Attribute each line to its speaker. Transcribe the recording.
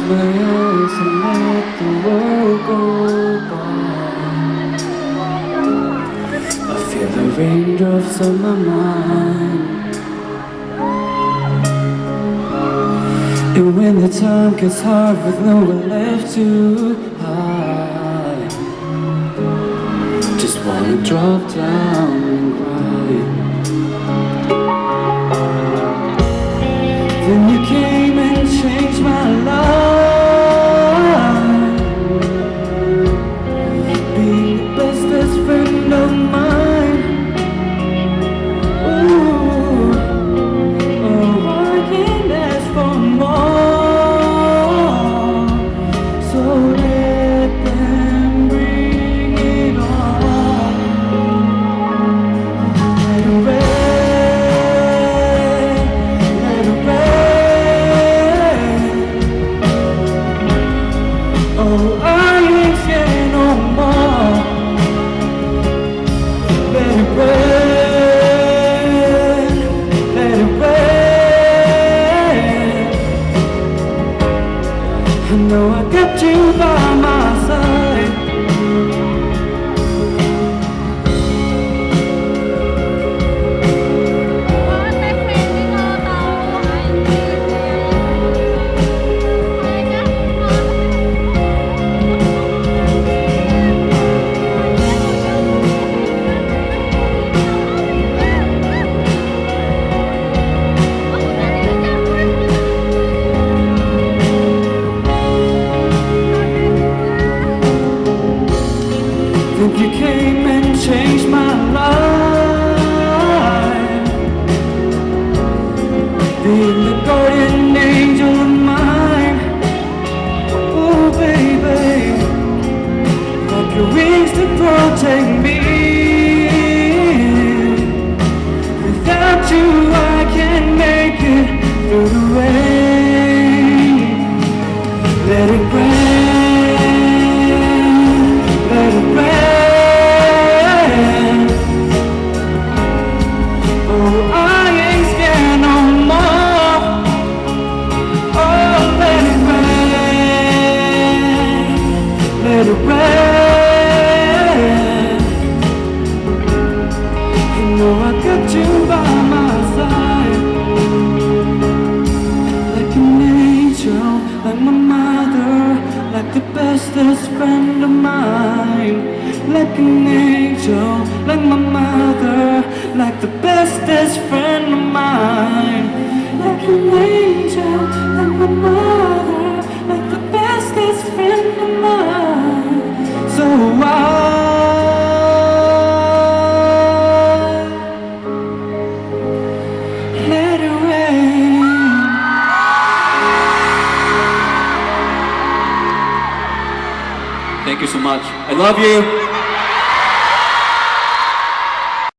Speaker 1: my eyes and let the world go by. I feel the raindrops on my mind. And when the time gets hard with nowhere left to hide, just wanna drop down and cry. Then you came and changed my life, being the bestest friend of mine. Ooh, oh, I can't ask for more, so let them bring it on. Let it rain, let it rain. Oh, I ain't scared no more. Let it rain, let it rain. I know I got you by my side. Think you came and changed my life, being the guardian angel of mine. Oh baby, like your wings to protect me. Without you I can't make it through the rain. Let it rain, let it rain. Oh, I ain't scared no more. Oh, let it rain, let it rain. You know I got you by my side, like an angel, like my mother, like the bestest friend of mine. Like an angel, like my mother, like the bestest friend of mine. Like an angel, like my mother, like the bestest friend of mine. So let it rain.
Speaker 2: Thank you so much. I love you.